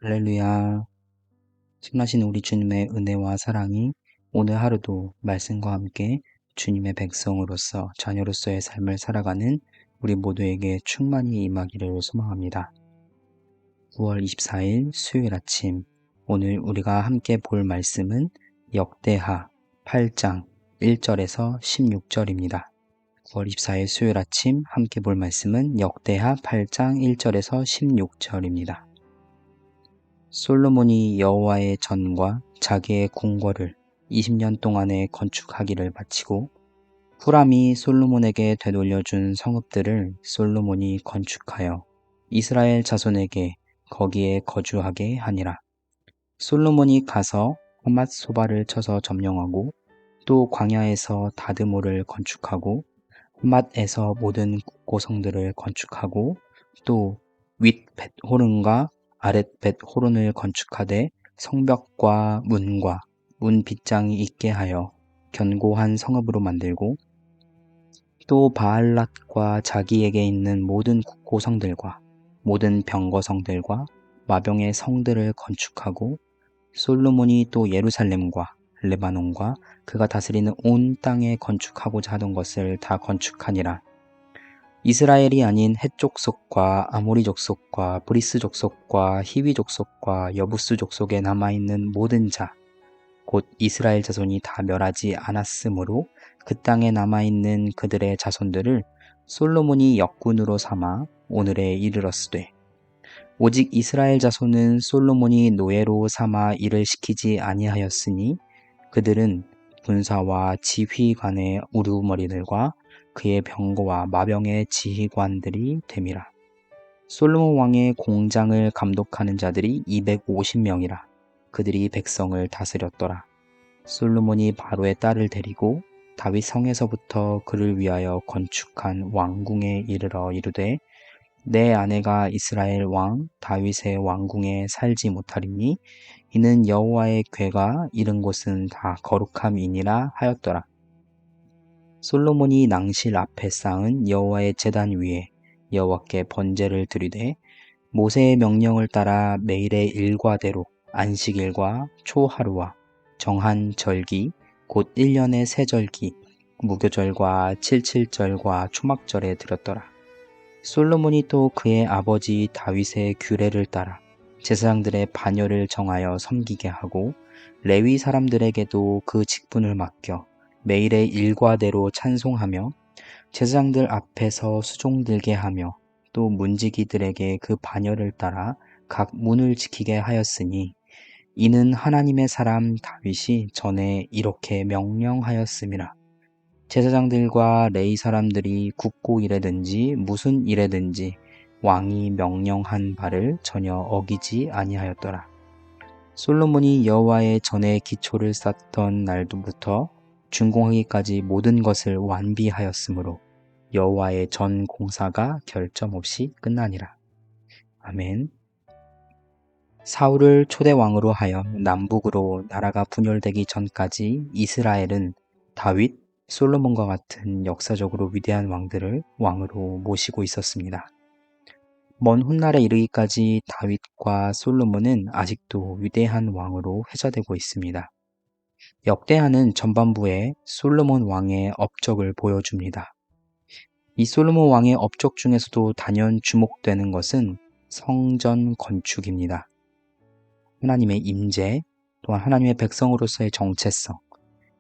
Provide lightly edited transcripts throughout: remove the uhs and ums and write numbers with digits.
할렐루야. 신하신 우리 주님의 은혜와 사랑이 오늘 하루도 말씀과 함께 주님의 백성으로서 자녀로서의 삶을 살아가는 우리 모두에게 충만히 임하기를 소망합니다. 9월 24일 수요일 아침, 오늘 우리가 함께 볼 말씀은 역대하 8장 1절에서 16절입니다. 9월 24일 수요일 아침 함께 볼 말씀은 역대하 8장 1절에서 16절입니다. 솔로몬이 여호와의 전과 자기의 궁궐을 20년 동안에 건축하기를 마치고 후람이 솔로몬에게 되돌려준 성읍들을 솔로몬이 건축하여 이스라엘 자손에게 거기에 거주하게 하니라. 솔로몬이 가서 하맛 소바를 쳐서 점령하고 또 광야에서 다드모를 건축하고 하맛에서 모든 국고성들을 건축하고 또 윗 벳호른과 아랫 벳호른을 건축하되 성벽과 문과 문 빗장이 있게 하여 견고한 성읍으로 만들고 또 바알랏과 자기에게 있는 모든 국고성들과 모든 병거성들과 마병의 성들을 건축하고 솔로몬이 또 예루살렘과 레바논과 그가 다스리는 온 땅에 건축하고자 하던 것을 다 건축하니라. 이스라엘이 아닌 헷 족속과 아모리 족속과 브리스 족속과 히위 족속과 여부스 족속에 남아있는 모든 자, 곧 이스라엘 자손이 다 멸하지 않았으므로 그 땅에 남아있는 그들의 자손들을 솔로몬이 역군으로 삼아 오늘에 이르렀으되 오직 이스라엘 자손은 솔로몬이 노예로 삼아 일을 시키지 아니하였으니 그들은 군사와 지휘관의 우두머리들과 그의 병거와 마병의 지휘관들이 됨이라. 솔로몬 왕의 공장을 감독하는 자들이 250명이라. 그들이 백성을 다스렸더라. 솔로몬이 바로의 딸을 데리고 다윗 성에서부터 그를 위하여 건축한 왕궁에 이르러 이르되 내 아내가 이스라엘 왕 다윗의 왕궁에 살지 못하리니 이는 여호와의 궤가 이른 곳은 다 거룩함이니라 하였더라. 솔로몬이 낭실 앞에 쌓은 여호와의 제단 위에 여호와께 번제를 드리되 모세의 명령을 따라 매일의 일과대로 안식일과 초하루와 정한 절기 곧 1년의 세 절기 무교절과 칠칠절과 초막절에 드렸더라. 솔로몬이 또 그의 아버지 다윗의 규례를 따라 제사장들의 반열을 정하여 섬기게 하고 레위 사람들에게도 그 직분을 맡겨 매일의 일과대로 찬송하며 제사장들 앞에서 수종 들게 하며 또 문지기들에게 그 반열을 따라 각 문을 지키게 하였으니 이는 하나님의 사람 다윗이 전에 이렇게 명령하였음이라. 제사장들과 레위 사람들이 국고 일에든지 무슨 일에든지 왕이 명령한 바를 전혀 어기지 아니하였더라. 솔로몬이 여호와의 전에 기초를 쌓던 날부터 준공하기까지 모든 것을 완비하였으므로 여호와의 전 공사가 결점 없이 끝나니라. 아멘. 사울을 초대 왕으로 하여 남북으로 나라가 분열되기 전까지 이스라엘은 다윗, 솔로몬과 같은 역사적으로 위대한 왕들을 왕으로 모시고 있었습니다. 먼 훗날에 이르기까지 다윗과 솔로몬은 아직도 위대한 왕으로 회자되고 있습니다. 역대하는 전반부에 솔로몬 왕의 업적을 보여줍니다. 이 솔로몬 왕의 업적 중에서도 단연 주목되는 것은 성전 건축입니다. 하나님의 임재, 또한 하나님의 백성으로서의 정체성,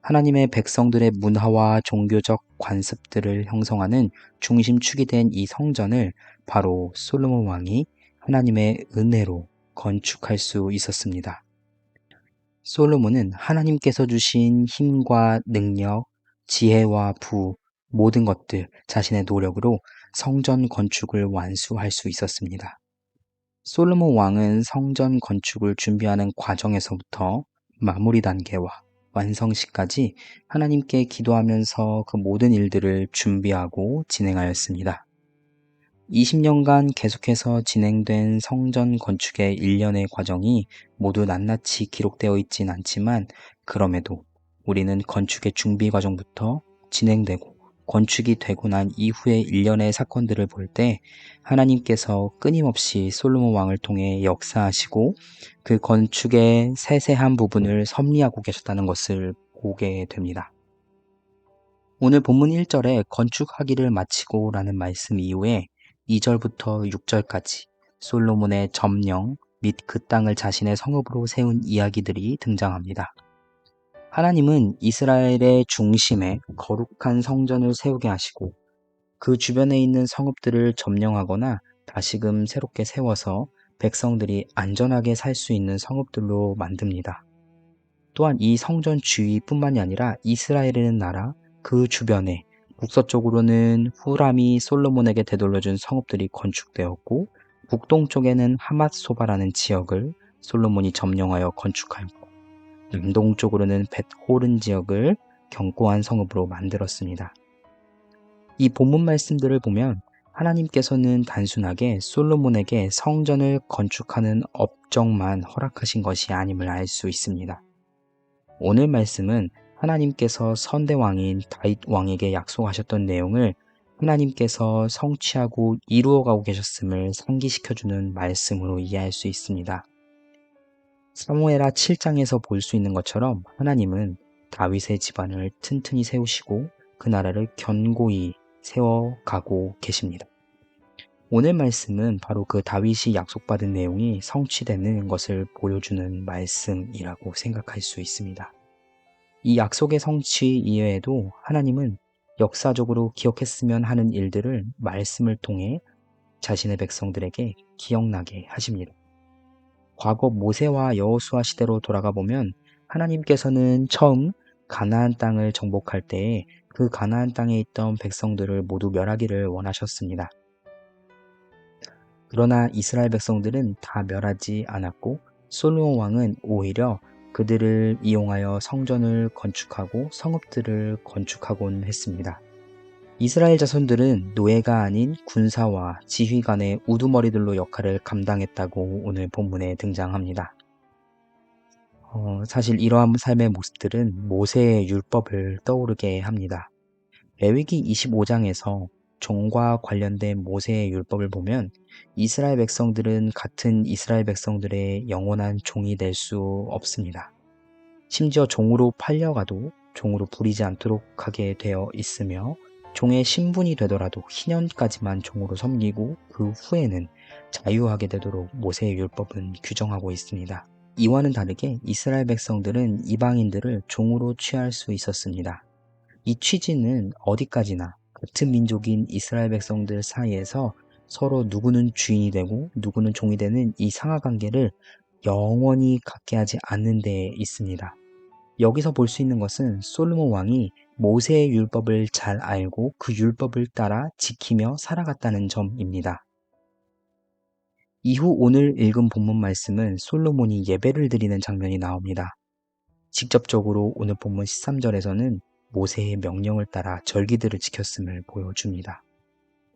하나님의 백성들의 문화와 종교적 관습들을 형성하는 중심축이 된 이 성전을 바로 솔로몬 왕이 하나님의 은혜로 건축할 수 있었습니다. 솔로몬은 하나님께서 주신 힘과 능력, 지혜와 부, 모든 것들, 자신의 노력으로 성전 건축을 완수할 수 있었습니다. 솔로몬 왕은 성전 건축을 준비하는 과정에서부터 마무리 단계와 완성시까지 하나님께 기도하면서 그 모든 일들을 준비하고 진행하였습니다. 20년간 계속해서 진행된 성전 건축의 일련의 과정이 모두 낱낱이 기록되어 있진 않지만 그럼에도 우리는 건축의 준비 과정부터 진행되고 건축이 되고 난 이후의 일련의 사건들을 볼 때 하나님께서 끊임없이 솔로몬 왕을 통해 역사하시고 그 건축의 세세한 부분을 섭리하고 계셨다는 것을 보게 됩니다. 오늘 본문 1절에 건축하기를 마치고 라는 말씀 이후에 2절부터 6절까지 솔로몬의 점령 및 그 땅을 자신의 성읍으로 세운 이야기들이 등장합니다. 하나님은 이스라엘의 중심에 거룩한 성전을 세우게 하시고 그 주변에 있는 성읍들을 점령하거나 다시금 새롭게 세워서 백성들이 안전하게 살 수 있는 성읍들로 만듭니다. 또한 이 성전 주위뿐만이 아니라 이스라엘이라는 나라 그 주변에 북서쪽으로는 후람이 솔로몬에게 되돌려준 성읍들이 건축되었고 북동쪽에는 하맛소바라는 지역을 솔로몬이 점령하여 건축하였고 남동쪽으로는 벳호른 지역을 견고한 성읍으로 만들었습니다. 이 본문 말씀들을 보면 하나님께서는 단순하게 솔로몬에게 성전을 건축하는 업적만 허락하신 것이 아님을 알 수 있습니다. 오늘 말씀은 하나님께서 선대왕인 다윗 왕에게 약속하셨던 내용을 하나님께서 성취하고 이루어가고 계셨음을 상기시켜주는 말씀으로 이해할 수 있습니다. 사무엘하 7장에서 볼 수 있는 것처럼 하나님은 다윗의 집안을 튼튼히 세우시고 그 나라를 견고히 세워가고 계십니다. 오늘 말씀은 바로 그 다윗이 약속받은 내용이 성취되는 것을 보여주는 말씀이라고 생각할 수 있습니다. 이 약속의 성취 이외에도 하나님은 역사적으로 기억했으면 하는 일들을 말씀을 통해 자신의 백성들에게 기억나게 하십니다. 과거 모세와 여호수아 시대로 돌아가 보면 하나님께서는 처음 가나안 땅을 정복할 때에 그 가나안 땅에 있던 백성들을 모두 멸하기를 원하셨습니다. 그러나 이스라엘 백성들은 다 멸하지 않았고 솔로몬 왕은 오히려 그들을 이용하여 성전을 건축하고 성읍들을 건축하곤 했습니다. 이스라엘 자손들은 노예가 아닌 군사와 지휘관의 우두머리들로 역할을 감당했다고 오늘 본문에 등장합니다. 사실 이러한 삶의 모습들은 모세의 율법을 떠오르게 합니다. 레위기 25장에서 종과 관련된 모세의 율법을 보면 이스라엘 백성들은 같은 이스라엘 백성들의 영원한 종이 될 수 없습니다. 심지어 종으로 팔려가도 종으로 부리지 않도록 하게 되어 있으며 종의 신분이 되더라도 희년까지만 종으로 섬기고 그 후에는 자유하게 되도록 모세의 율법은 규정하고 있습니다. 이와는 다르게 이스라엘 백성들은 이방인들을 종으로 취할 수 있었습니다. 이 취지는 어디까지나 같은 민족인 이스라엘 백성들 사이에서 서로 누구는 주인이 되고 누구는 종이 되는 이 상하관계를 영원히 갖게 하지 않는 데에 있습니다. 여기서 볼 수 있는 것은 솔로몬 왕이 모세의 율법을 잘 알고 그 율법을 따라 지키며 살아갔다는 점입니다. 이후 오늘 읽은 본문 말씀은 솔로몬이 예배를 드리는 장면이 나옵니다. 직접적으로 오늘 본문 13절에서는 모세의 명령을 따라 절기들을 지켰음을 보여줍니다.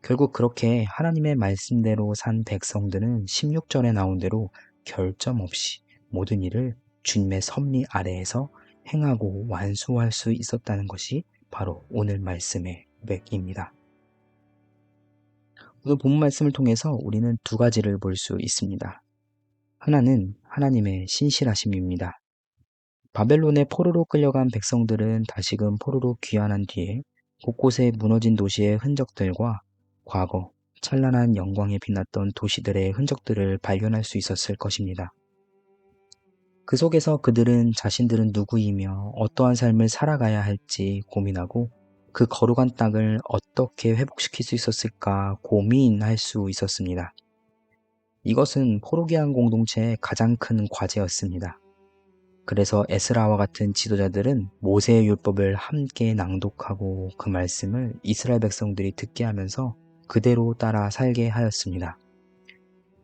결국 그렇게 하나님의 말씀대로 산 백성들은 16절에 나온 대로 결점 없이 모든 일을 주님의 섭리 아래에서 행하고 완수할 수 있었다는 것이 바로 오늘 말씀의 고백입니다. 오늘 본문 말씀을 통해서 우리는 두 가지를 볼 수 있습니다. 하나는 하나님의 신실하심입니다. 바벨론의 포로로 끌려간 백성들은 다시금 포로로 귀환한 뒤에 곳곳에 무너진 도시의 흔적들과 과거 찬란한 영광에 빛났던 도시들의 흔적들을 발견할 수 있었을 것입니다. 그 속에서 그들은 자신들은 누구이며 어떠한 삶을 살아가야 할지 고민하고 그 거룩한 땅을 어떻게 회복시킬 수 있었을까 고민할 수 있었습니다. 이것은 포로기한 공동체의 가장 큰 과제였습니다. 그래서 에스라와 같은 지도자들은 모세의 율법을 함께 낭독하고 그 말씀을 이스라엘 백성들이 듣게 하면서 그대로 따라 살게 하였습니다.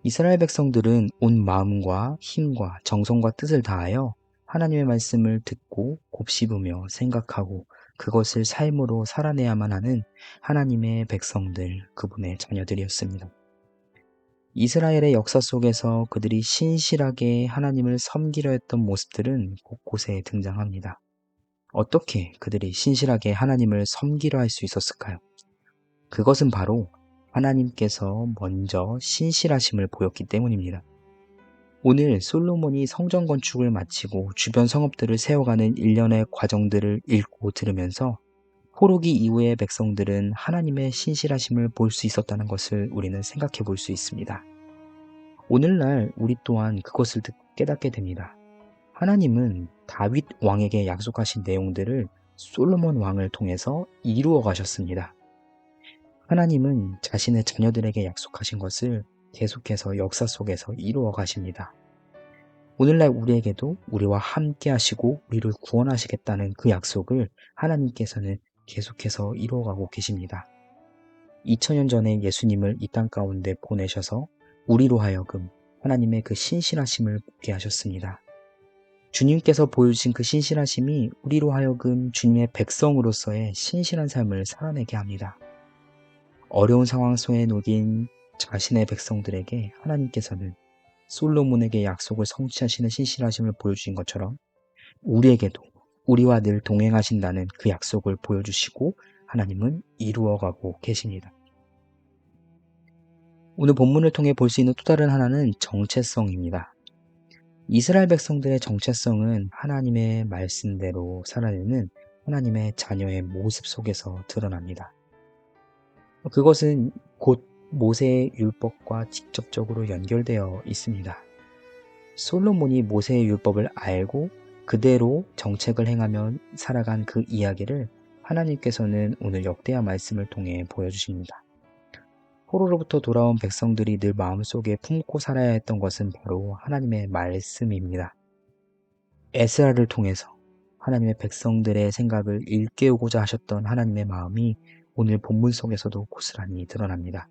이스라엘 백성들은 온 마음과 힘과 정성과 뜻을 다하여 하나님의 말씀을 듣고 곱씹으며 생각하고 그것을 삶으로 살아내야만 하는 하나님의 백성들, 그분의 자녀들이었습니다. 이스라엘의 역사 속에서 그들이 신실하게 하나님을 섬기려 했던 모습들은 곳곳에 등장합니다. 어떻게 그들이 신실하게 하나님을 섬기려 할 수 있었을까요? 그것은 바로 하나님께서 먼저 신실하심을 보였기 때문입니다. 오늘 솔로몬이 성전 건축을 마치고 주변 성읍들을 세워가는 일련의 과정들을 읽고 들으면서 포로기 이후의 백성들은 하나님의 신실하심을 볼 수 있었다는 것을 우리는 생각해 볼 수 있습니다. 오늘날 우리 또한 그것을 깨닫게 됩니다. 하나님은 다윗 왕에게 약속하신 내용들을 솔로몬 왕을 통해서 이루어 가셨습니다. 하나님은 자신의 자녀들에게 약속하신 것을 계속해서 역사 속에서 이루어 가십니다. 오늘날 우리에게도 우리와 함께 하시고 우리를 구원하시겠다는 그 약속을 하나님께서는 계속해서 이루어가고 계십니다. 2000년 전에 예수님을 이 땅 가운데 보내셔서 우리로 하여금 하나님의 그 신실하심을 보게 하셨습니다. 주님께서 보여주신 그 신실하심이 우리로 하여금 주님의 백성으로서의 신실한 삶을 살아내게 합니다. 어려운 상황 속에 놓인 자신의 백성들에게 하나님께서는 솔로몬에게 약속을 성취하시는 신실하심을 보여주신 것처럼 우리에게도 우리와 늘 동행하신다는 그 약속을 보여주시고 하나님은 이루어가고 계십니다. 오늘 본문을 통해 볼 수 있는 또 다른 하나는 정체성입니다. 이스라엘 백성들의 정체성은 하나님의 말씀대로 살아내는 하나님의 자녀의 모습 속에서 드러납니다. 그것은 곧 모세의 율법과 직접적으로 연결되어 있습니다. 솔로몬이 모세의 율법을 알고 그대로 정책을 행하며 살아간 그 이야기를 하나님께서는 오늘 역대하 말씀을 통해 보여주십니다. 포로로부터 돌아온 백성들이 늘 마음속에 품고 살아야 했던 것은 바로 하나님의 말씀입니다. 에스라를 통해서 하나님의 백성들의 생각을 일깨우고자 하셨던 하나님의 마음이 오늘 본문 속에서도 고스란히 드러납니다.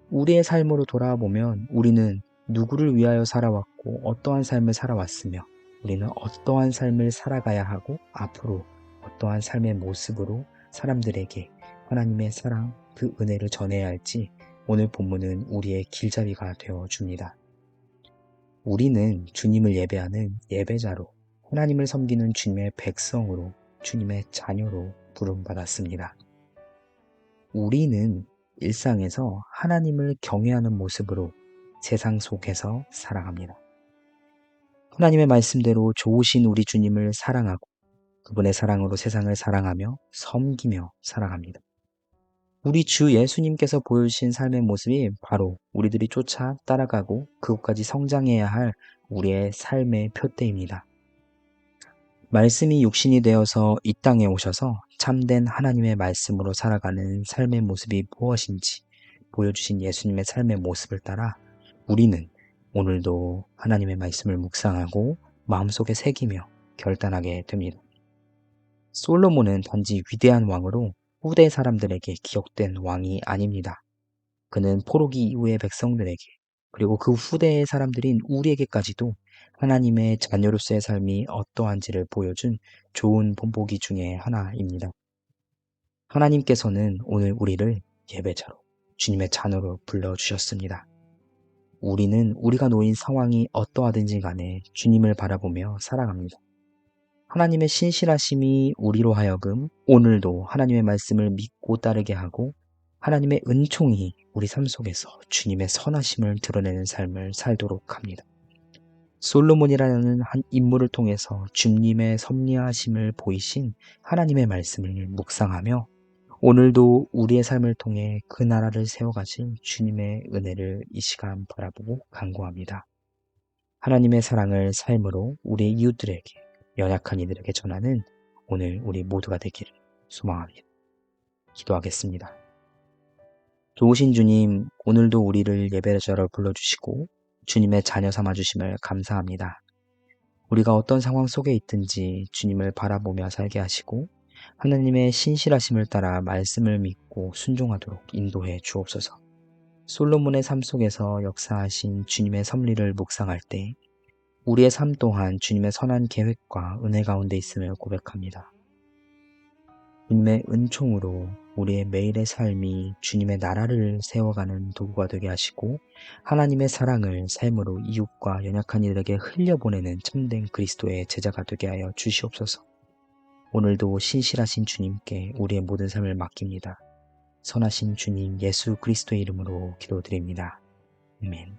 우리의 삶으로 돌아보면 우리는 누구를 위하여 살아왔고 어떠한 삶을 살아왔으며 우리는 어떠한 삶을 살아가야 하고 앞으로 어떠한 삶의 모습으로 사람들에게 하나님의 사랑, 그 은혜를 전해야 할지 오늘 본문은 우리의 길잡이가 되어줍니다. 우리는 주님을 예배하는 예배자로 하나님을 섬기는 주님의 백성으로 주님의 자녀로 부름받았습니다. 우리는 일상에서 하나님을 경외하는 모습으로 세상 속에서 살아갑니다. 하나님의 말씀대로 좋으신 우리 주님을 사랑하고 그분의 사랑으로 세상을 사랑하며 섬기며 살아갑니다. 우리 주 예수님께서 보여주신 삶의 모습이 바로 우리들이 쫓아 따라가고 그곳까지 성장해야 할 우리의 삶의 표대입니다. 말씀이 육신이 되어서 이 땅에 오셔서 참된 하나님의 말씀으로 살아가는 삶의 모습이 무엇인지 보여주신 예수님의 삶의 모습을 따라 우리는 오늘도 하나님의 말씀을 묵상하고 마음속에 새기며 결단하게 됩니다. 솔로몬은 단지 위대한 왕으로 후대 사람들에게 기억된 왕이 아닙니다. 그는 포로기 이후의 백성들에게 그리고 그 후대의 사람들인 우리에게까지도 하나님의 자녀로서의 삶이 어떠한지를 보여준 좋은 본보기 중에 하나입니다. 하나님께서는 오늘 우리를 예배자로 주님의 자녀로 불러주셨습니다. 우리는 우리가 놓인 상황이 어떠하든지 간에 주님을 바라보며 살아갑니다. 하나님의 신실하심이 우리로 하여금 오늘도 하나님의 말씀을 믿고 따르게 하고 하나님의 은총이 우리 삶 속에서 주님의 선하심을 드러내는 삶을 살도록 합니다. 솔로몬이라는 한 인물을 통해서 주님의 섭리하심을 보이신 하나님의 말씀을 묵상하며 오늘도 우리의 삶을 통해 그 나라를 세워가신 주님의 은혜를 이 시간 바라보고 간구합니다. 하나님의 사랑을 삶으로 우리의 이웃들에게 연약한 이들에게 전하는 오늘 우리 모두가 되기를 소망합니다. 기도하겠습니다. 좋으신 주님, 오늘도 우리를 예배자로 불러주시고 주님의 자녀 삼아주심을 감사합니다. 우리가 어떤 상황 속에 있든지 주님을 바라보며 살게 하시고 하나님의 신실하심을 따라 말씀을 믿고 순종하도록 인도해 주옵소서. 솔로몬의 삶 속에서 역사하신 주님의 섭리를 묵상할 때 우리의 삶 또한 주님의 선한 계획과 은혜 가운데 있음을 고백합니다. 주님의 은총으로 우리의 매일의 삶이 주님의 나라를 세워가는 도구가 되게 하시고 하나님의 사랑을 삶으로 이웃과 연약한 이들에게 흘려보내는 참된 그리스도의 제자가 되게 하여 주시옵소서. 오늘도 신실하신 주님께 우리의 모든 삶을 맡깁니다. 선하신 주님 예수 그리스도의 이름으로 기도드립니다. 아멘.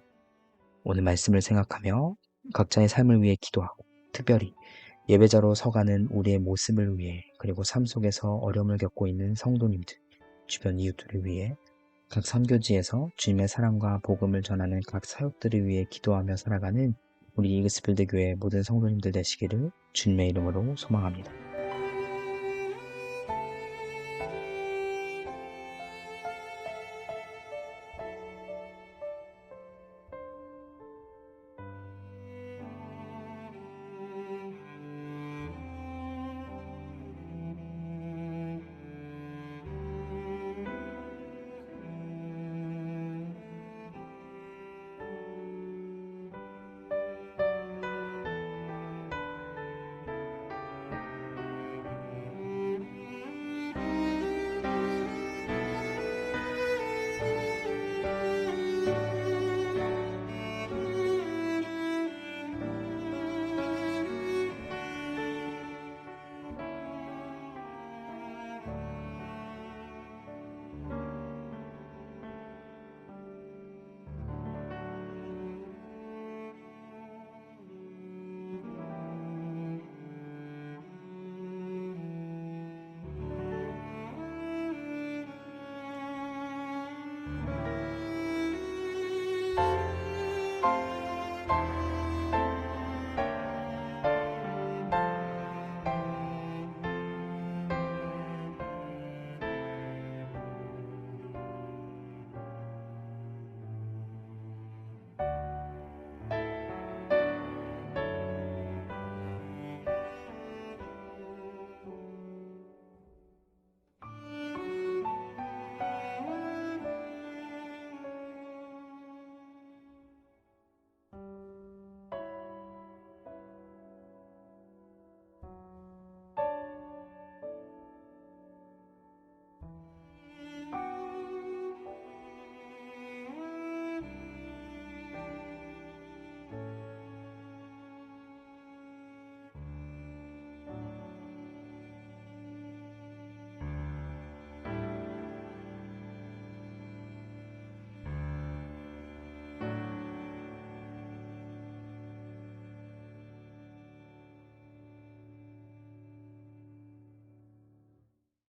오늘 말씀을 생각하며 각자의 삶을 위해 기도하고 특별히 예배자로 서가는 우리의 모습을 위해 그리고 삶 속에서 어려움을 겪고 있는 성도님들, 주변 이웃들을 위해 각 선교지에서 주님의 사랑과 복음을 전하는 각 사역들을 위해 기도하며 살아가는 우리 이그스필드 교회 모든 성도님들 되시기를 주님의 이름으로 소망합니다.